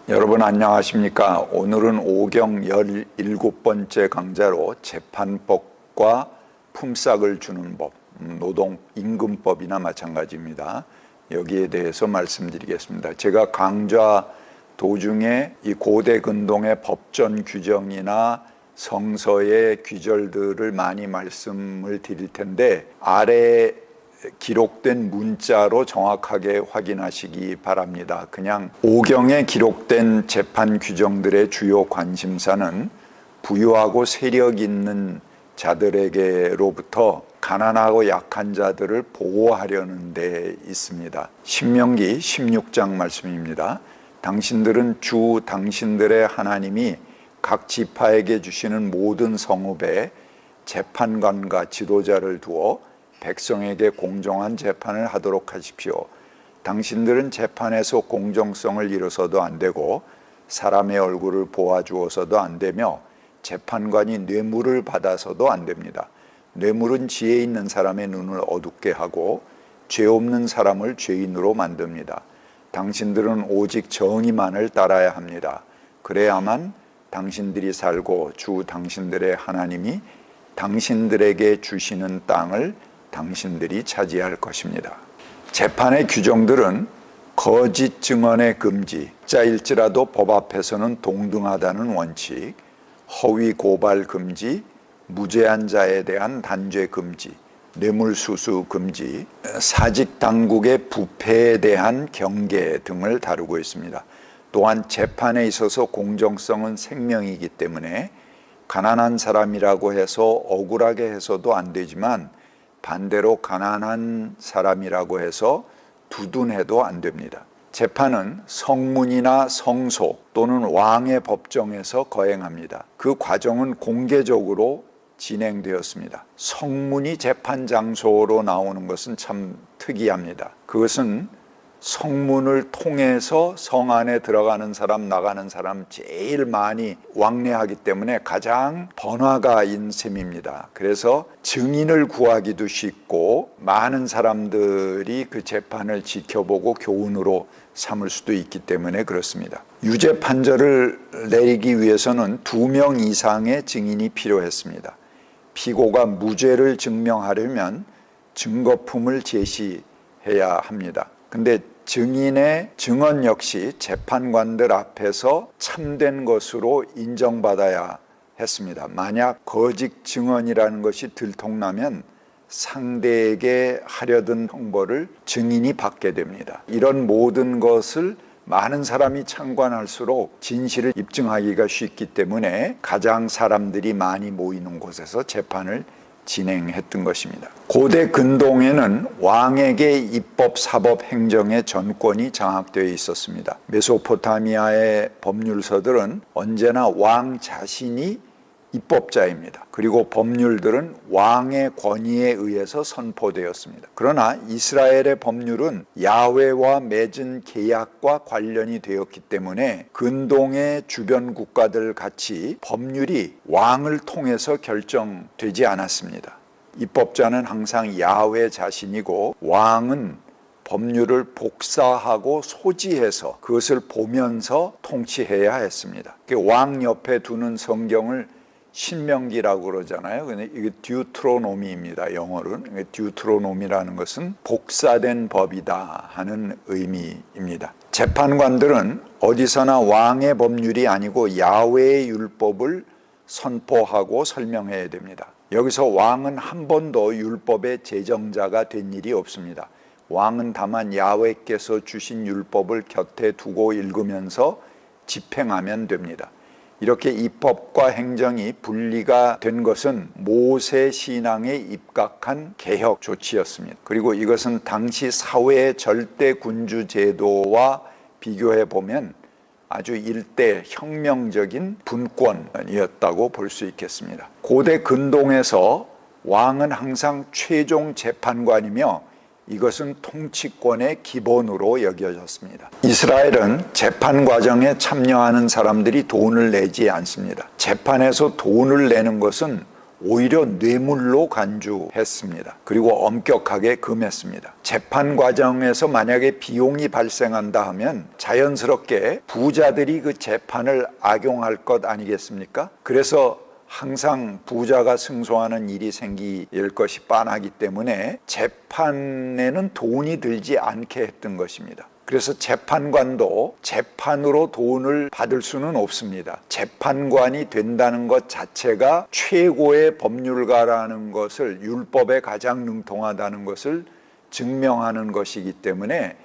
여러분 안녕하십니까? 오늘은 오경 17번째 강좌로 재판법과 품삯을 주는 법, 노동임금법이나 마찬가지입니다. 여기에 대해서 말씀드리겠습니다. 제가 강좌 도중에 이 고대 근동의 법전 규정이나 성서의 규절들을 많이 말씀을 드릴 텐데 아래 기록된 문자로 정확하게 확인하시기 바랍니다. 그냥 오경에 기록된 재판 규정들의 주요 관심사는 부유하고 세력 있는 자들에게로부터 가난하고 약한 자들을 보호하려는 데 있습니다. 신명기 16장 말씀입니다. 당신들은 주 당신들의 하나님이 각 지파에게 주시는 모든 성읍에 재판관과 지도자를 두어 백성에게 공정한 재판을 하도록 하십시오. 당신들은 재판에서 공정성을 잃어서도 안 되고 사람의 얼굴을 보아주어서도 안 되며 재판관이 뇌물을 받아서도 안 됩니다. 뇌물은 지혜 있는 사람의 눈을 어둡게 하고 죄 없는 사람을 죄인으로 만듭니다. 당신들은 오직 정의만을 따라야 합니다. 그래야만 당신들이 살고 주 당신들의 하나님이 당신들에게 주시는 땅을 당신들이 차지할 것입니다. 재판의 규정들은 거짓 증언의 금지, 자일지라도 법 앞에서는 동등하다는 원칙, 허위 고발 금지, 무죄한 자에 대한 단죄 금지, 뇌물수수 금지, 사직 당국의 부패에 대한 경계 등을 다루고 있습니다. 또한 재판에 있어서 공정성은 생명이기 때문에 가난한 사람이라고 해서 억울하게 해서도 안 되지만 반대로 가난한 사람이라고 해서 두둔해도 안 됩니다. 재판은 성문이나 성소 또는 왕의 법정에서 거행합니다. 그 과정은 공개적으로 진행되었습니다. 성문이 재판 장소로 나오는 것은 참 특이합니다. 그것은 성문을 통해서 성 안에 들어가는 사람, 나가는 사람 제일 많이 왕래하기 때문에 가장 번화가인 셈입니다. 그래서 증인을 구하기도 쉽고 많은 사람들이 그 재판을 지켜보고 교훈으로 삼을 수도 있기 때문에 그렇습니다. 유죄 판결을 내리기 위해서는 2명 이상의 증인이 필요했습니다. 피고가 무죄를 증명하려면 증거품을 제시해야 합니다. 근데 증인의 증언 역시 재판관들 앞에서 참된 것으로 인정받아야 했습니다. 만약 거짓 증언이라는 것이 들통나면 상대에게 하려던 형벌을 증인이 받게 됩니다. 이런 모든 것을 많은 사람이 참관할수록 진실을 입증하기가 쉽기 때문에 가장 사람들이 많이 모이는 곳에서 재판을 진행했던 것입니다. 고대 근동에는 왕에게 입법, 사법, 행정의 전권이 장악되어 있었습니다. 메소포타미아의 법률서들은 언제나 왕 자신이 입법자입니다. 그리고 법률들은 왕의 권위에 의해서 선포되었습니다. 그러나 이스라엘의 법률은 야훼와 맺은 계약과 관련이 되었기 때문에 근동의 주변 국가들 같이 법률이 왕을 통해서 결정되지 않았습니다. 입법자는 항상 야훼 자신이고 왕은 법률을 복사하고 소지해서 그것을 보면서 통치해야 했습니다. 왕 옆에 두는 성경을 신명기라고 그러잖아요. 근데 이게 듀트로노미입니다. 영어로는. 듀트로노미라는 것은 복사된 법이다 하는 의미입니다. 재판관들은 어디서나 왕의 법률이 아니고 야훼의 율법을 선포하고 설명해야 됩니다. 여기서 왕은 한 번도 율법의 제정자가 된 일이 없습니다. 왕은 다만 야훼께서 주신 율법을 곁에 두고 읽으면서 집행하면 됩니다. 이렇게 입법과 행정이 분리가 된 것은 모세 신앙에 입각한 개혁 조치였습니다. 그리고 이것은 당시 사회의 절대 군주 제도와 비교해 보면 아주 일대 혁명적인 분권이었다고 볼 수 있겠습니다. 고대 근동에서 왕은 항상 최종 재판관이며 이것은 통치권의 기본으로 여겨졌습니다. 이스라엘은 재판 과정에 참여하는 사람들이 돈을 내지 않습니다. 재판에서 돈을 내는 것은 오히려 뇌물로 간주했습니다. 그리고 엄격하게 금했습니다. 재판 과정에서 만약에 비용이 발생한다 하면 자연스럽게 부자들이 그 재판을 악용할 것 아니겠습니까? 그래서 항상 부자가 승소하는 일이 생길 것이 뻔하기 때문에 재판에는 돈이 들지 않게 했던 것입니다. 그래서 재판관도 재판으로 돈을 받을 수는 없습니다. 재판관이 된다는 것 자체가 최고의 법률가라는 것을, 율법에 가장 능통하다는 것을 증명하는 것이기 때문에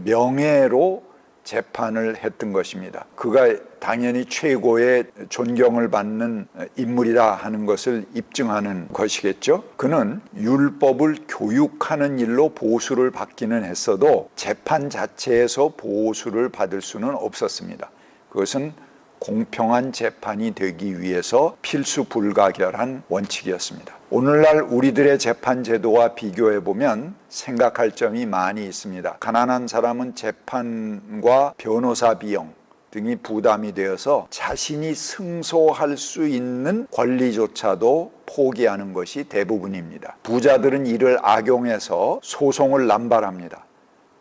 명예로 재판을 했던 것입니다. 그가 당연히 최고의 존경을 받는 인물이다 하는 것을 입증하는 것이겠죠. 그는 율법을 교육하는 일로 보수를 받기는 했어도 재판 자체에서 보수를 받을 수는 없었습니다. 그것은 공평한 재판이 되기 위해서 필수 불가결한 원칙이었습니다. 오늘날 우리들의 재판 제도와 비교해 보면 생각할 점이 많이 있습니다. 가난한 사람은 재판과 변호사 비용 등이 부담이 되어서 자신이 승소할 수 있는 권리조차도 포기하는 것이 대부분입니다. 부자들은 이를 악용해서 소송을 남발합니다.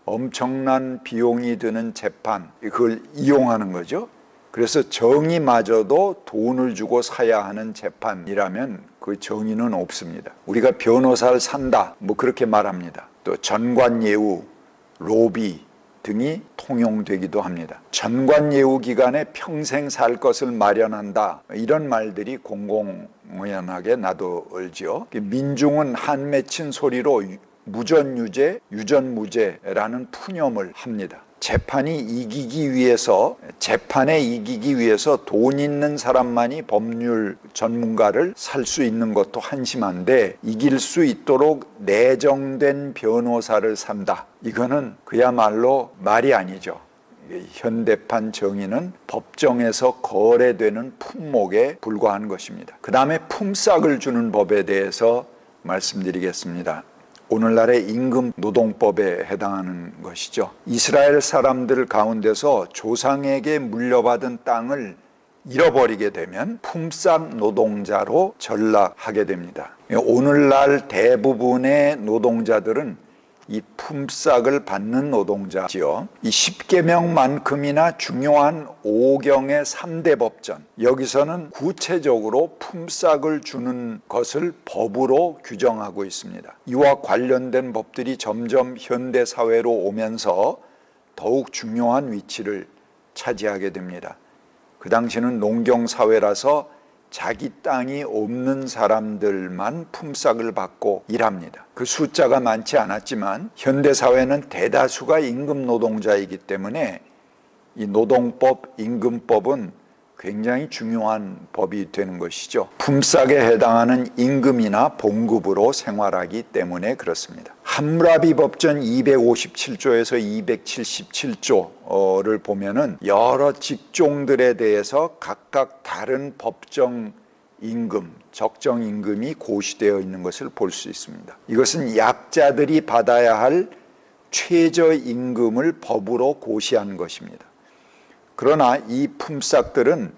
엄청난 비용이 드는 재판, 그걸 이용하는 거죠. 그래서 정의마저도 돈을 주고 사야 하는 재판이라면 그 정의는 없습니다. 우리가 변호사를 산다, 그렇게 말합니다. 또 전관예우, 로비 등이 통용되기도 합니다. 전관예우 기간에 평생 살 것을 마련한다, 이런 말들이 공공연하게 나돌지요. 민중은 한 맺힌 소리로 무전유죄, 유전무죄라는 푸념을 합니다. 재판에 이기기 위해서 돈 있는 사람만이 법률 전문가를 살 수 있는 것도 한심한데, 이길 수 있도록 내정된 변호사를 산다, 이거는 그야말로 말이 아니죠. 현대판 정의는 법정에서 거래되는 품목에 불과한 것입니다. 그 다음에 품삯을 주는 법에 대해서 말씀드리겠습니다. 오늘날의 임금노동법에 해당하는 것이죠. 이스라엘 사람들 가운데서 조상에게 물려받은 땅을 잃어버리게 되면 품삯 노동자로 전락하게 됩니다. 오늘날 대부분의 노동자들은 이 품삯을 받는 노동자지요. 이 십계명만큼이나 중요한 오경의 3대 법전, 여기서는 구체적으로 품삯을 주는 것을 법으로 규정하고 있습니다. 이와 관련된 법들이 점점 현대 사회로 오면서 더욱 중요한 위치를 차지하게 됩니다. 그 당시는 농경사회라서 자기 땅이 없는 사람들만 품삯을 받고 일합니다. 그 숫자가 많지 않았지만 현대사회는 대다수가 임금노동자이기 때문에 이 노동법, 임금법은 굉장히 중요한 법이 되는 것이죠. 품삯에 해당하는 임금이나 봉급으로 생활하기 때문에 그렇습니다. 함무라비 법전 257조에서 277조를 보면은 여러 직종들에 대해서 각각 다른 법정 임금, 적정 임금이 고시되어 있는 것을 볼 수 있습니다. 이것은 약자들이 받아야 할 최저 임금을 법으로 고시한 것입니다. 그러나 이 품삯들은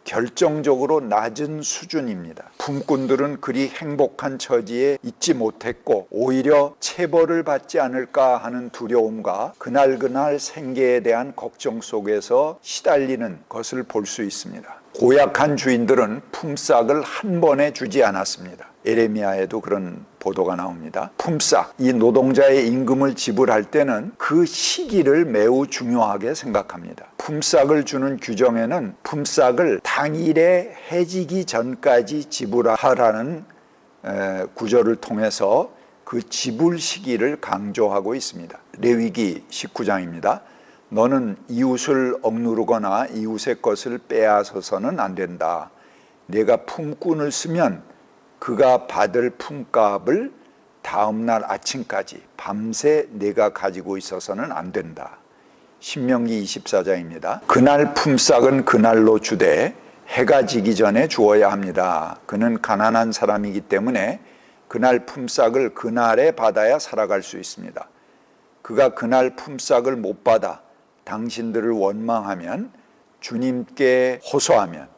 결정적으로 낮은 수준입니다. 품꾼들은 그리 행복한 처지에 있지 못했고 오히려 체벌을 받지 않을까 하는 두려움과 그날그날 생계에 대한 걱정 속에서 시달리는 것을 볼 수 있습니다. 고약한 주인들은 품삯을 한 번에 주지 않았습니다. 에레미야에도 그런 보도가 나옵니다. 품삯, 이 노동자의 임금을 지불할 때는 그 시기를 매우 중요하게 생각합니다. 품삯을 주는 규정에는 품삯을 당일에 해지기 전까지 지불하라는 구절을 통해서 그 지불 시기를 강조하고 있습니다. 레위기 19장입니다. 너는 이웃을 억누르거나 이웃의 것을 빼앗아서는 안 된다. 내가 품꾼을 쓰면 그가 받을 품값을 다음날 아침까지 밤새 내가 가지고 있어서는 안 된다. 신명기 24장입니다. 그날 품삯은 그날로 주되 해가 지기 전에 주어야 합니다. 그는 가난한 사람이기 때문에 그날 품삯을 그날에 받아야 살아갈 수 있습니다. 그가 그날 품삯을 못 받아 당신들을 원망하면, 주님께 호소하면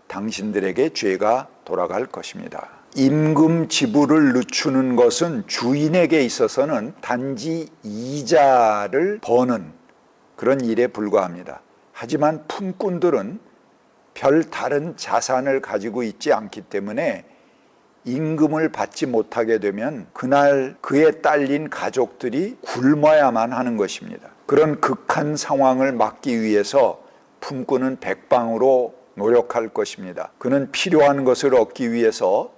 당신들에게 죄가 돌아갈 것입니다. 임금 지불을 늦추는 것은 주인에게 있어서는 단지 이자를 버는 그런 일에 불과합니다. 하지만 품꾼들은 별 다른 자산을 가지고 있지 않기 때문에 임금을 받지 못하게 되면 그날 그에 딸린 가족들이 굶어야만 하는 것입니다. 그런 극한 상황을 막기 위해서 품꾼은 백방으로 노력할 것입니다. 그는 필요한 것을 얻기 위해서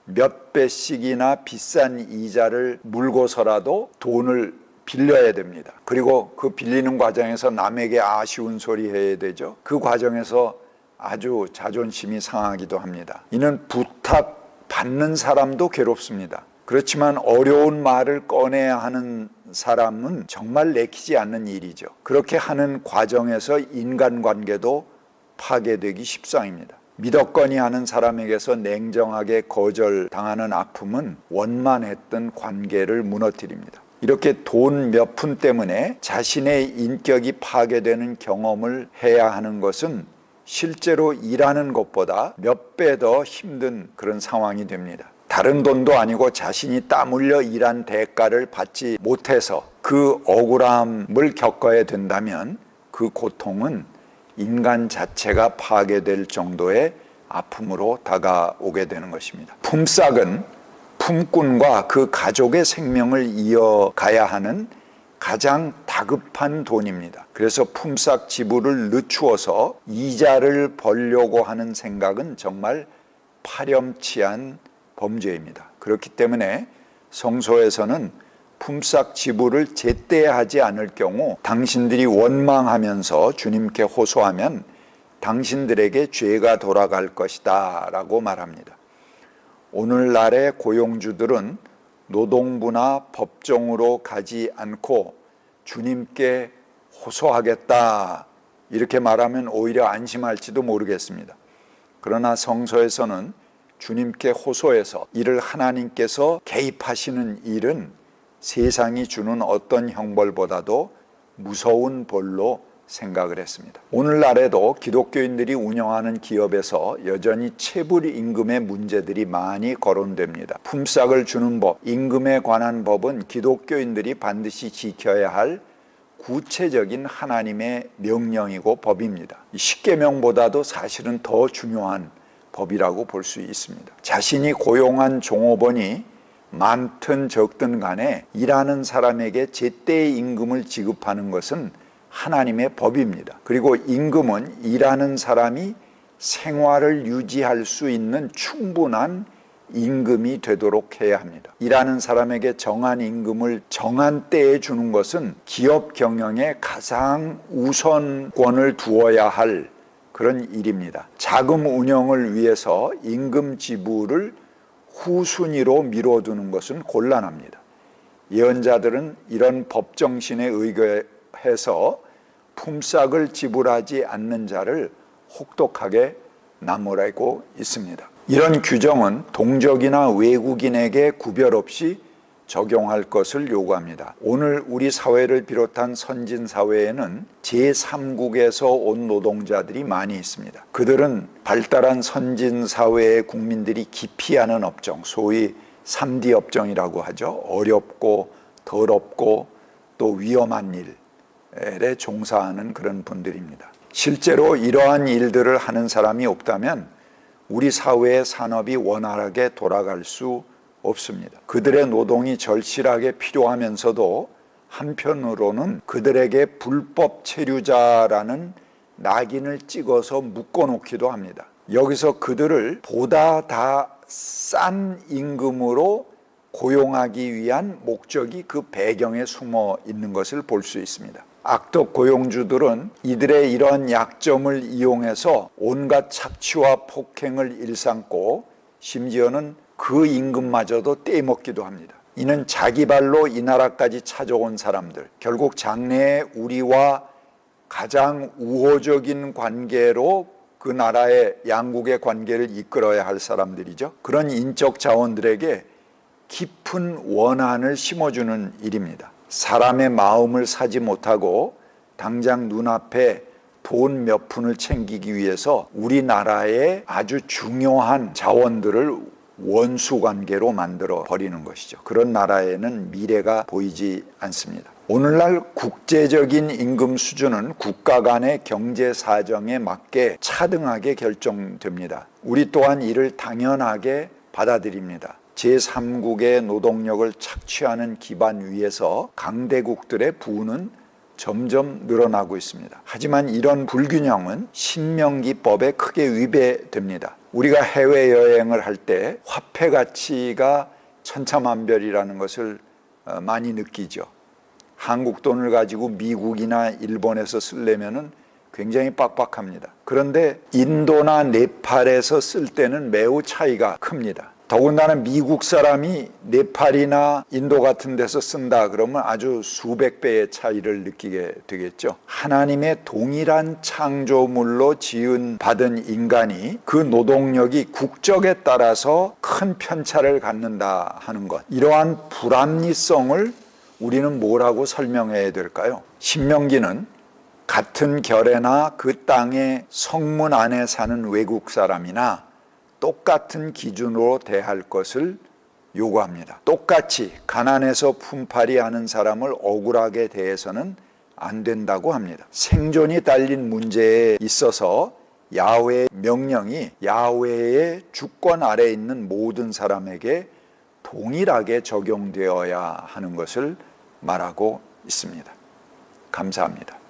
몇 배씩이나 비싼 이자를 물고서라도 돈을 빌려야 됩니다. 그리고 그 빌리는 과정에서 남에게 아쉬운 소리 해야 되죠. 그 과정에서 아주 자존심이 상하기도 합니다. 이는 부탁받는 사람도 괴롭습니다. 그렇지만 어려운 말을 꺼내야 하는 사람은 정말 내키지 않는 일이죠. 그렇게 하는 과정에서 인간관계도 파괴되기 십상입니다. 미덕거니 하는 사람에게서 냉정하게 거절당하는 아픔은 원만했던 관계를 무너뜨립니다. 이렇게 돈 몇 푼 때문에 자신의 인격이 파괴되는 경험을 해야 하는 것은 실제로 일하는 것보다 몇 배 더 힘든 그런 상황이 됩니다. 다른 돈도 아니고 자신이 땀 흘려 일한 대가를 받지 못해서 그 억울함을 겪어야 된다면 그 고통은 인간 자체가 파괴될 정도의 아픔으로 다가오게 되는 것입니다. 품삯은 품꾼과 그 가족의 생명을 이어가야 하는 가장 다급한 돈입니다. 그래서 품삯 지불을 늦추어서 이자를 벌려고 하는 생각은 정말 파렴치한 범죄입니다. 그렇기 때문에 성서에서는 품삯 지불을 제때 하지 않을 경우 당신들이 원망하면서 주님께 호소하면 당신들에게 죄가 돌아갈 것이다 라고 말합니다. 오늘날의 고용주들은 노동부나 법정으로 가지 않고 주님께 호소하겠다 이렇게 말하면 오히려 안심할지도 모르겠습니다. 그러나 성서에서는 주님께 호소해서 이를 하나님께서 개입하시는 일은 세상이 주는 어떤 형벌보다도 무서운 벌로 생각을 했습니다. 오늘날에도 기독교인들이 운영하는 기업에서 여전히 체불 임금의 문제들이 많이 거론됩니다. 품삯을 주는 법, 임금에 관한 법은 기독교인들이 반드시 지켜야 할 구체적인 하나님의 명령이고 법입니다. 십계명보다도 사실은 더 중요한 법이라고 볼 수 있습니다. 자신이 고용한 종업원이 많든 적든 간에 일하는 사람에게 제때의 임금을 지급하는 것은 하나님의 법입니다. 그리고 임금은 일하는 사람이 생활을 유지할 수 있는 충분한 임금이 되도록 해야 합니다. 일하는 사람에게 정한 임금을 정한 때에 주는 것은 기업 경영에 가장 우선권을 두어야 할 그런 일입니다. 자금 운영을 위해서 임금 지불을 후순위로 미뤄두는 것은 곤란합니다. 예언자들은 이런 법정신에 의거해서 품삯을 지불하지 않는 자를 혹독하게 나무라고 있습니다. 이런 규정은 동족이나 외국인에게 구별 없이 적용할 것을 요구합니다. 오늘 우리 사회를 비롯한 선진 사회에는 제3국에서 온 노동자들이 많이 있습니다. 그들은 발달한 선진 사회의 국민들이 기피하는 업종, 소위 3D 업종이라고 하죠. 어렵고 더럽고 또 위험한 일에 종사하는 그런 분들입니다. 실제로 이러한 일들을 하는 사람이 없다면 우리 사회의 산업이 원활하게 돌아갈 수 없습니다. 그들의 노동이 절실하게 필요하면서도 한편으로는 그들에게 불법 체류자라는 낙인을 찍어서 묶어놓기도 합니다. 여기서 그들을 보다 다 싼 임금으로 고용하기 위한 목적이 그 배경에 숨어 있는 것을 볼 수 있습니다. 악덕 고용주들은 이들의 이런 약점을 이용해서 온갖 착취와 폭행을 일삼고 심지어는 그 임금마저도 떼먹기도 합니다. 이는 자기 발로 이 나라까지 찾아온 사람들, 결국 장래에 우리와 가장 우호적인 관계로 그 나라의 양국의 관계를 이끌어야 할 사람들이죠. 그런 인적 자원들에게 깊은 원한을 심어주는 일입니다. 사람의 마음을 사지 못하고 당장 눈앞에 돈 몇 푼을 챙기기 위해서 우리나라의 아주 중요한 자원들을 원수 관계로 만들어 버리는 것이죠. 그런 나라에는 미래가 보이지 않습니다. 오늘날 국제적인 임금 수준은 국가 간의 경제 사정에 맞게 차등하게 결정됩니다. 우리 또한 이를 당연하게 받아들입니다. 제3국의 노동력을 착취하는 기반 위에서 강대국들의 부는 점점 늘어나고 있습니다. 하지만 이런 불균형은 신명기법에 크게 위배됩니다. 우리가 해외여행을 할 때 화폐 가치가 천차만별이라는 것을 많이 느끼죠. 한국 돈을 가지고 미국이나 일본에서 쓰려면은 굉장히 빡빡합니다. 그런데 인도나 네팔에서 쓸 때는 매우 차이가 큽니다. 더군다나 미국 사람이 네팔이나 인도 같은 데서 쓴다 그러면 아주 수백 배의 차이를 느끼게 되겠죠. 하나님의 동일한 창조물로 지은받은 인간이 그 노동력이 국적에 따라서 큰 편차를 갖는다 하는 것, 이러한 불합리성을 우리는 뭐라고 설명해야 될까요? 신명기는 같은 결에나 그 땅의 성문 안에 사는 외국 사람이나 똑같은 기준으로 대할 것을 요구합니다. 똑같이 가난해서 품팔이 하는 사람을 억울하게 대해서는 안 된다고 합니다. 생존이 달린 문제에 있어서 야훼의 명령이 야훼의 주권 아래에 있는 모든 사람에게 동일하게 적용되어야 하는 것을 말하고 있습니다. 감사합니다.